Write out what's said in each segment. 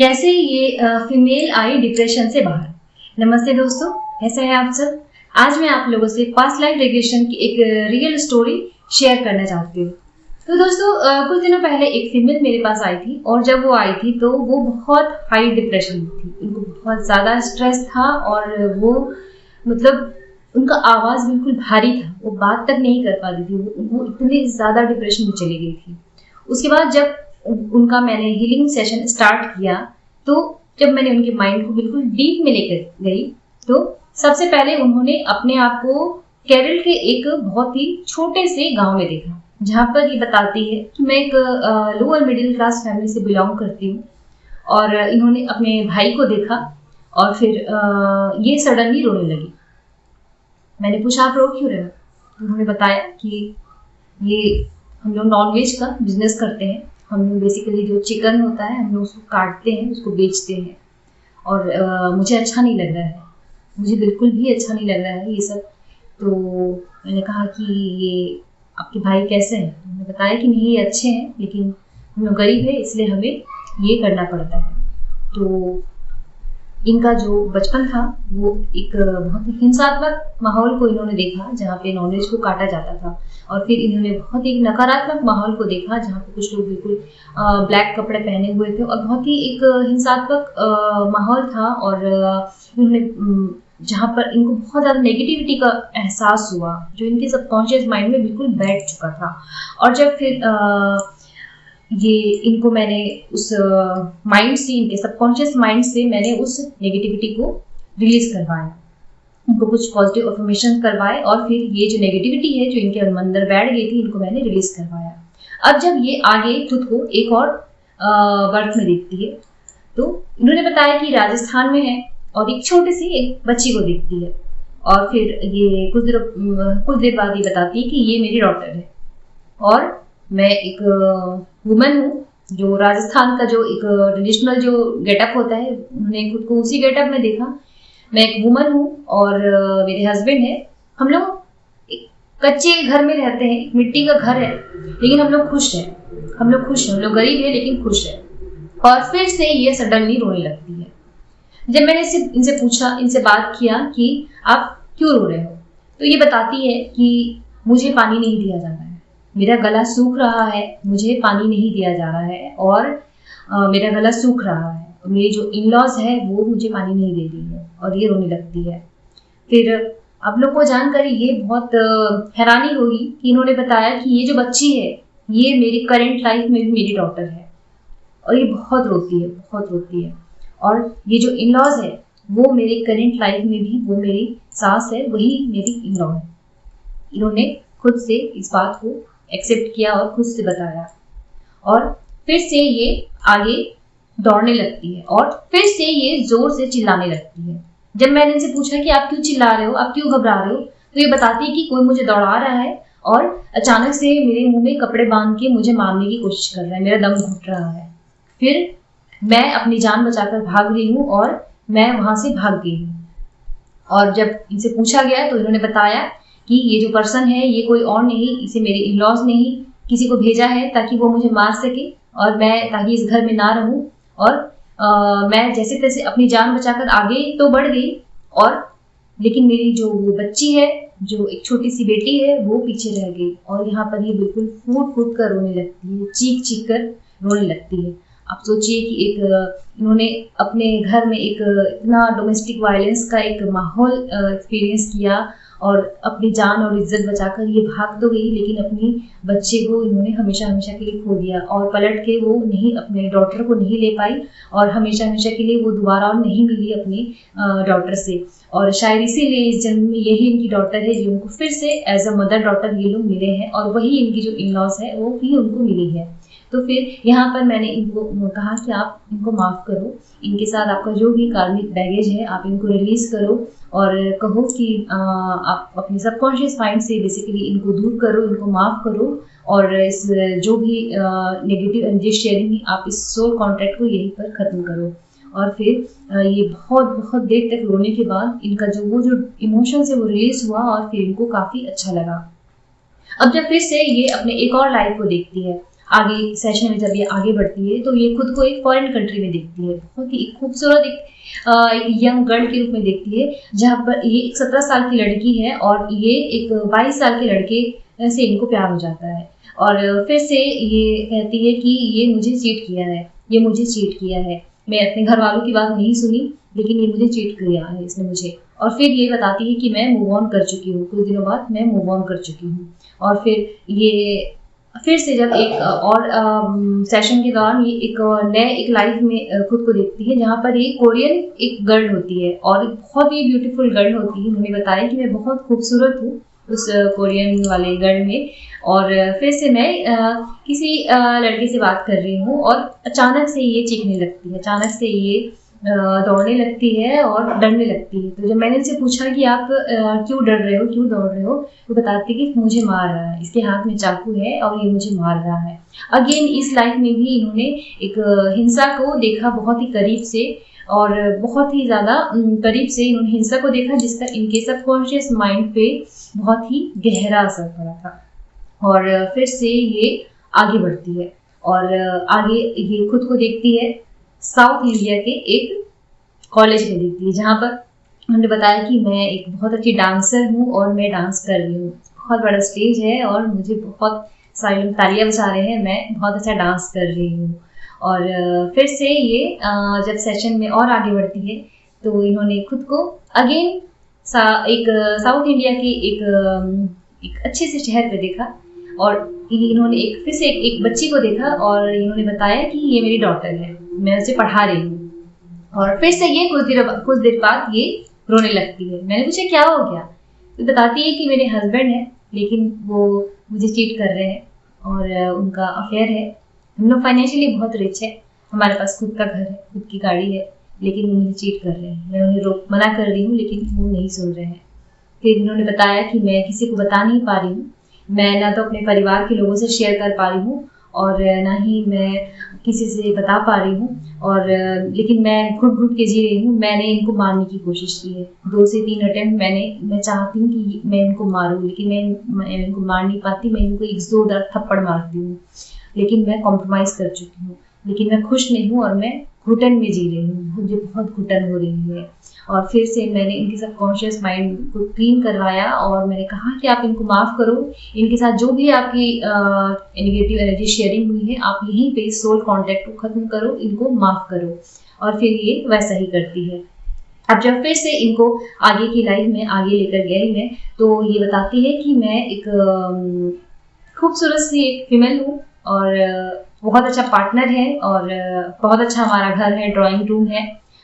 कैसे ये female I depression से बाहर। नमस्ते दोस्तों, कैसे हैं आप सब। आज मैं आप लोगों से पास्ट लाइफ रिग्रेशन की एक रियल स्टोरी शेयर करना चाहती हूँ। तो दोस्तों कुछ दिनों पहले एक फीमेल मेरे पास आई थी और जब वो आई थी तो वो बहुत हाई डिप्रेशन में थी। उनको बहुत ज़्यादा स्ट्रेस था और वो मतलब उनका आवाज़ बिल्कुल भारी था, वो बात तक नहीं कर पा रही थी। वो इतनी ज़्यादा डिप्रेशन में चली गई थी। उसके बाद जब उनका मैंने हीलिंग सेशन स्टार्ट किया तो जब मैंने उनके माइंड को बिल्कुल डीप में लेकर गई तो सबसे पहले उन्होंने अपने आप को केरल के एक बहुत ही छोटे से गांव में देखा, जहां पर ये बताती है कि मैं एक लोअर मिडिल क्लास फैमिली से बिलोंग करती हूँ। और इन्होंने अपने भाई को देखा और फिर ये सडनली रोने लगी। मैंने पूछा आप रो क्यों रहे हो? उन्होंने बताया कि ये हम लोग नॉनवेज का बिजनेस करते हैं। हम लोग बेसिकली जो चिकन होता है हम लोग उसको काटते हैं, उसको बेचते हैं और मुझे अच्छा नहीं लग रहा है, मुझे बिल्कुल भी अच्छा नहीं लग रहा है ये सब। तो मैंने कहा कि ये आपके भाई कैसे हैं? उन्होंने बताया कि नहीं ये अच्छे हैं, लेकिन हम लोग गरीब है इसलिए हमें ये करना पड़ता है। तो इनका जो बचपन था वो एक बहुत ही हिंसात्मक माहौल को इन्होंने देखा जहाँ पे नॉनवेज को काटा जाता था। और फिर इन्होंने बहुत ही नकारात्मक माहौल को देखा जहाँ पे कुछ लोग बिल्कुल ब्लैक कपड़े पहने हुए थे और बहुत ही एक हिंसात्मक माहौल था। और इन्होंने जहाँ पर इनको बहुत ज़्यादा नेगेटिविटी का एहसास हुआ जो इनके सबकॉन्शियस माइंड में बिल्कुल बैठ चुका था। और जब फिर ये इनको मैंने उस माइंड से, इनके सबकॉन्शियस माइंड से मैंने उस नेगेटिविटी को रिलीज करवाया, इनको कुछ पॉजिटिव अफर्मेशन करवाए और फिर ये जो नेगेटिविटी है जो इनके अंदर बैठ गई थी इनको मैंने रिलीज करवाया। अब जब ये आगे खुद को एक और बर्थ में देखती है तो इन्होंने बताया कि राजस्थान में है और एक छोटी सी एक बच्ची को देखती है। और फिर ये कुछ देर बाद ये बताती है कि ये मेरी डॉटर है और मैं एक वुमन हूँ जो राजस्थान का जो एक ट्रेडिशनल जो गेटअप होता है उन्होंने खुद को उसी गेटअप में देखा। मैं एक वुमन हूँ और मेरे हस्बैंड है। हम लोग एक कच्चे घर में रहते हैं, एक मिट्टी का घर है, लेकिन हम लोग खुश हैं। हम लोग गरीब है लेकिन खुश है। और फिर से ये सडनली रोने लगती है। जब मैंने इनसे पूछा, इनसे बात किया कि आप क्यों रो रहे हो, तो ये बताती है कि मुझे पानी नहीं दिया जा रहा है, मेरा गला सूख रहा है, मुझे पानी नहीं दिया जा रहा है और मेरा गला सूख रहा है। मेरी जो इन-लॉज है वो मुझे पानी नहीं दे रही है और ये रोने लगती है। फिर आप लोग को जानकर ये बहुत हैरानी होगी कि इन्होंने बताया कि ये जो बच्ची है ये मेरी करंट लाइफ में भी मेरी डॉटर है और ये बहुत रोती है। और ये जो इन-लॉज है वो मेरी करंट लाइफ में भी वो मेरी सास है, वही मेरी इन-लॉ है। इन्होंने खुद से इस बात को एक्सेप्ट किया और खुद से बताया। और फिर से ये आगे दौड़ने लगती है और फिर से ये जोर से चिल्लाने लगती है। जब मैंने इनसे पूछा कि आप क्यों चिल्ला रहे हो, आप क्यों घबरा रहे हो, तो ये बताती है कि कोई मुझे दौड़ा रहा है और अचानक से मेरे मुंह में कपड़े बांध के मुझे मारने की कोशिश कर रहा है, मेरा दम घुट रहा है। फिर मैं अपनी जान बचाकर भाग रही हूँ और मैं वहां से भाग गई हूँ। और जब इनसे पूछा गया तो इन्होंने बताया कि ये जो पर्सन है ये कोई और नहीं, इसे मेरे इन-लॉज ने ही किसी को भेजा है ताकि वो मुझे मार सके और मैं ताकि इस घर में ना रहूं। और मैं जैसे तैसे अपनी जान बचाकर आगे तो बढ़ गई और लेकिन मेरी जो वो बच्ची है, जो एक छोटी सी बेटी है, वो पीछे रह गई। और यहाँ पर ये बिल्कुल फूट कर रोने लगती है, चीख कर रोने लगती है। आप सोचिए कि इन्होंने अपने घर में एक इतना डोमेस्टिक वायलेंस का एक माहौल एक्सपीरियंस किया और अपनी जान और इज्जत बचाकर ये भाग तो गई, लेकिन अपनी बच्चे को इन्होंने हमेशा के लिए खो दिया और पलट के वो नहीं अपने डॉटर को नहीं ले पाई और हमेशा के लिए वो दोबारा और नहीं मिली अपनी डॉटर से। और शायद इसीलिए इस जन्म में यही इनकी डॉटर है जो उनको फिर से एज अ मदर डॉटर ये लोग मिले हैं और वही इनकी जो इन-लॉज है वो भी उनको मिली है। तो फिर यहाँ पर मैंने इनको कहा कि आप इनको माफ़ करो, इनके साथ आपका जो भी कार्मिक बैगेज है आप इनको रिलीज करो और कहो कि आप अपने सबकॉन्शियस माइंड से बेसिकली इनको दूर करो, इनको माफ़ करो और इस जो भी नेगेटिव एनर्जी शेयरिंग आप इस सोल कॉन्ट्रैक्ट को यहीं पर ख़त्म करो। और फिर ये बहुत देर तक रोने के बाद इनका जो इमोशन है वो रिलीज हुआ और फिर इनको काफ़ी अच्छा लगा। अब जब फिर से ये अपने एक और लाइफ को देखती है, आगे सेशन में जब ये आगे बढ़ती है तो ये खुद को एक फॉरेन कंट्री में देखती है, बहुत ही खूबसूरत एक यंग गर्ल के रूप में देखती है, जहाँ पर ये एक 17 साल की लड़की है और ये एक 22 साल के लड़के से इनको प्यार हो जाता है। और फिर से ये कहती है कि ये मुझे चीट किया है, ये मुझे चीट किया है, मैं अपने घर वालों की बात नहीं सुनी लेकिन ये मुझे चीट किया है इसने मुझे। और फिर ये बताती है कि मैं मूव ऑन कर चुकी हूँ, कुछ दिनों बाद मैं मूव ऑन कर चुकी हूँ। और फिर से जब एक और सेशन के दौरान ये एक लाइफ में खुद को देखती है, जहाँ पर ये कोरियन एक गर्ल होती है और बहुत ही ब्यूटीफुल गर्ल होती है। उन्होंने बताया कि मैं बहुत खूबसूरत हूँ उस कोरियन वाले गर्ल में। और फिर से मैं किसी लड़के से बात कर रही हूँ और अचानक से ये चीखने लगती है, अचानक से ये दौड़ने लगती है और डरने लगती है। तो जब मैंने इनसे पूछा कि आप क्यों डर रहे हो, क्यों दौड़ रहे हो, तो बताती है कि मुझे मार रहा है, इसके हाथ में चाकू है और ये मुझे मार रहा है। अगेन इस लाइफ में भी इन्होंने एक हिंसा को देखा बहुत ही करीब से और बहुत ही ज़्यादा करीब से इन्होंने हिंसा को देखा, जिसका इनके सबकॉन्शियस माइंड पे बहुत ही गहरा असर पड़ा था। और फिर से ये आगे बढ़ती है और आगे ये खुद को देखती है साउथ इंडिया के एक कॉलेज में देखती है, जहाँ पर उन्होंने बताया कि मैं एक बहुत अच्छी डांसर हूँ और मैं डांस कर रही हूँ, बहुत बड़ा स्टेज है और मुझे बहुत सारे लोग तालियां बजा रहे हैं, मैं बहुत अच्छा डांस कर रही हूँ। और फिर से ये जब सेशन में और आगे बढ़ती है तो इन्होंने खुद को अगेन एक साउथ इंडिया के एक अच्छे से शहर पे देखा और इन्होंने फिर से एक बच्ची को देखा और इन्होंने बताया कि ये मेरी डॉटर है, मैं उसे पढ़ा रही हूँ। और फिर से ये कुछ देर बाद ये रोने लगती है। मैंने पूछा क्या हो गया, तो बताती है कि मेरे हस्बैंड है लेकिन वो मुझे चीट कर रहे हैं और उनका अफेयर है। हम लोग फाइनेंशियली बहुत रिच है, हमारे पास खुद का घर है, खुद की गाड़ी है, लेकिन वो मुझे चीट कर रहे हैं। मैं उन्हें मना कर रही हूँ लेकिन वो नहीं सुन रहे हैं। फिर इन्होंने बताया कि मैं किसी को बता नहीं पा रही हूँ, मैं ना तो अपने परिवार के लोगों से शेयर कर पा रही हूँ और ना ही मैं किसी से बता पा रही हूँ, और लेकिन मैं घुट घुट के जी रही हूँ। मैंने इनको मारने की कोशिश की है, 2 से 3 अटेम्प्ट मैं चाहती हूँ कि मैं इनको मारूँ, लेकिन मैं इनको मार नहीं पाती। मैं इनको 1-2 थप्पड़ मारती हूँ, लेकिन मैं कॉम्प्रोमाइज़ कर चुकी हूँ, लेकिन मैं खुश नहीं हूँ और मैं घुटन में जी रही हूँ, मुझे बहुत घुटन हो रही है। और फिर से मैंने इनके सबकॉन्शियस माइंड को क्लीन करवाया और मैंने कहा कि आप इनको माफ़ करो, इनके साथ जो भी आपकी नेगेटिव एनर्जी शेयरिंग हुई है आप यहीं पे सोल कांटेक्ट को ख़त्म करो, इनको माफ़ करो। और फिर ये वैसा ही करती है। अब जब फिर से इनको आगे की लाइफ में आगे लेकर गई मैं, तो ये बताती है कि मैं एक खूबसूरत सी एक फीमेल हूँ और बहुत अच्छा पार्टनर है और बहुत अच्छा हमारा घर है, ड्राइंग रूम है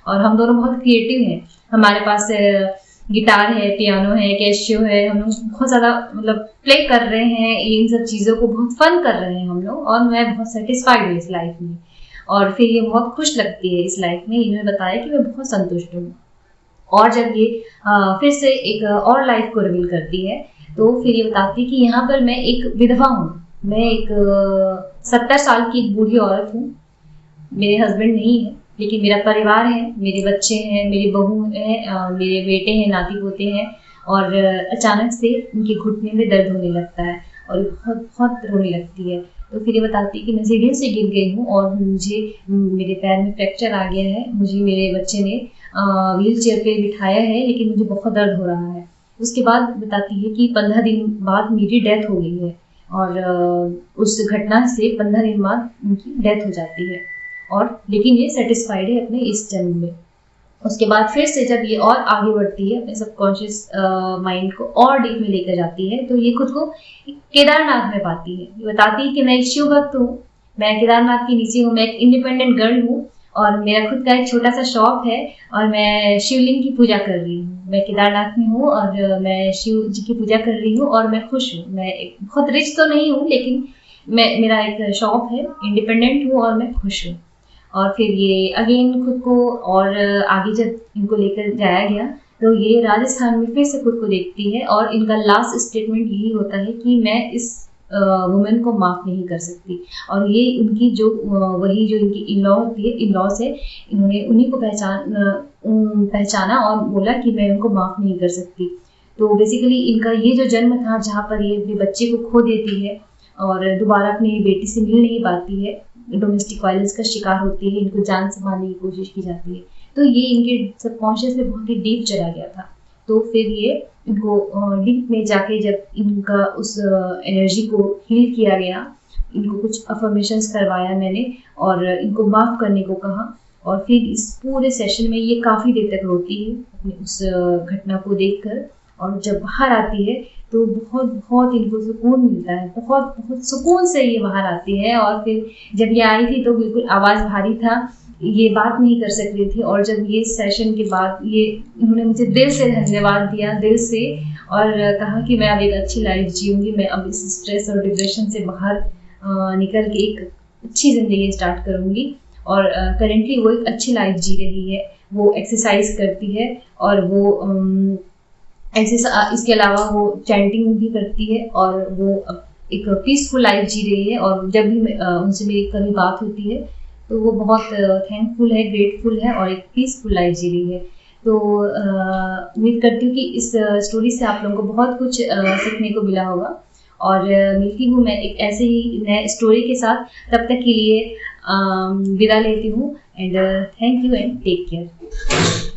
और हम दोनों बहुत क्रिएटिव हैं। हमारे पास गिटार है, पियानो है, कैशियो है, हम लोग बहुत ज़्यादा मतलब प्ले कर रहे हैं, इन सब चीज़ों को बहुत फन कर रहे हैं हम लोग, और मैं बहुत सेटिस्फाइड हूँ इस लाइफ में। और फिर ये बहुत खुश लगती है इस लाइफ में। इन्होंने बताया कि मैं बहुत संतुष्ट हूँ। और जब ये फिर से एक और लाइफ को रिवील करती है तो फिर ये बताती है कि यहाँ पर मैं एक विधवा हूँ, मैं एक 70 साल की एक बूढ़ी औरत हूँ, मेरे हस्बैंड नहीं है लेकिन मेरा परिवार है, मेरे बच्चे हैं, मेरी बहू है, मेरे बेटे हैं, नाती पोते हैं। और अचानक से उनके घुटने में दर्द होने लगता है और बहुत बहुत रोने लगती है। तो फिर ये बताती है कि मैं सीढ़ियों से गिर गई हूँ और मुझे मेरे पैर में फ्रैक्चर आ गया है, मुझे मेरे बच्चे ने व्हील चेयर पे बिठाया है लेकिन मुझे बहुत दर्द हो रहा है। उसके बाद बताती है कि 15 दिन बाद मेरी डेथ हो गई है और उस घटना से 15 दिन बाद उनकी डेथ हो जाती है, और लेकिन ये सेटिस्फाइड है अपने इस जन्म में। उसके बाद फिर से जब ये और आगे बढ़ती है, अपने सबकॉन्शियस माइंड को और डीप में लेकर जाती है, तो ये खुद को केदारनाथ में पाती है। ये बताती है कि मैं एक शिव भक्त हूँ, मैं केदारनाथ की नीचे हूँ, मैं एक इंडिपेंडेंट गर्ल हूँ और मेरा खुद का एक छोटा सा शॉप है और मैं शिवलिंग की पूजा कर रही हूँ। मैं केदारनाथ में हूँ और मैं शिव जी की पूजा कर रही हूँ और मैं खुश हूँ। मैं बहुत रिच तो नहीं हूँ लेकिन मेरा एक शॉप है, इंडिपेंडेंट हूँ और मैं खुश हूँ। और फिर ये अगेन खुद को और आगे जब इनको लेकर जाया गया तो ये राजस्थान में फिर से खुद को देखती है और इनका लास्ट स्टेटमेंट यही होता है कि मैं इस वुमेन को माफ़ नहीं कर सकती। और ये उनकी जो वही जो इनकी इन-लॉ होती है, इन-लॉज है, इन्होंने उन्हीं को पहचाना और बोला कि मैं उनको माफ़ नहीं कर सकती। तो बेसिकली इनका ये जो जन्म था जहाँ पर ये अपने बच्चे को खो देती है और दोबारा अपनी बेटी से मिल नहीं पाती है, डोमेस्टिक वायलेंस का शिकार होती है, इनको जान से मारने की कोशिश की जाती है। तो ये इनके सबकॉन्शियस में बहुत ही डीप चला गया था। तो फिर ये इनको डीप में जाके जब इनका उस एनर्जी को हील किया गया, इनको कुछ अफर्मेशंस करवाया मैंने और इनको माफ़ करने को कहा। और फिर इस पूरे सेशन में ये काफ़ी देर तक रोती है अपनी उस घटना को देखकर, और जब बाहर आती है तो बहुत बहुत इनको सुकून मिलता है, बहुत बहुत सुकून से ये बाहर आती है। और फिर जब ये आई थी तो बिल्कुल आवाज़ भारी था, ये बात नहीं कर सक रही थी। और जब ये सेशन के बाद ये इन्होंने मुझे दिल से धन्यवाद दिया, दिल से, और कहा कि मैं अब एक अच्छी लाइफ जीऊँगी, मैं अब इस स्ट्रेस और डिप्रेशन से बाहर निकल के एक अच्छी ज़िंदगी स्टार्ट करूँगी। और करेंटली वो एक अच्छी लाइफ जी रही है, वो एक्सरसाइज करती है और वो इसके अलावा वो चैंटिंग भी करती है और वो एक पीसफुल लाइफ जी रही है। और जब भी उनसे मेरी कभी बात होती है तो वो बहुत थैंकफुल है, ग्रेटफुल है और एक पीसफुल लाइफ जी रही है। तो उम्मीद करती हूँ कि इस स्टोरी से आप लोगों को बहुत कुछ सीखने को मिला होगा। और मिलती हूँ मैं एक ऐसे ही नए स्टोरी के साथ, तब तक के लिए विदा लेती हूँ। And thank you and take care.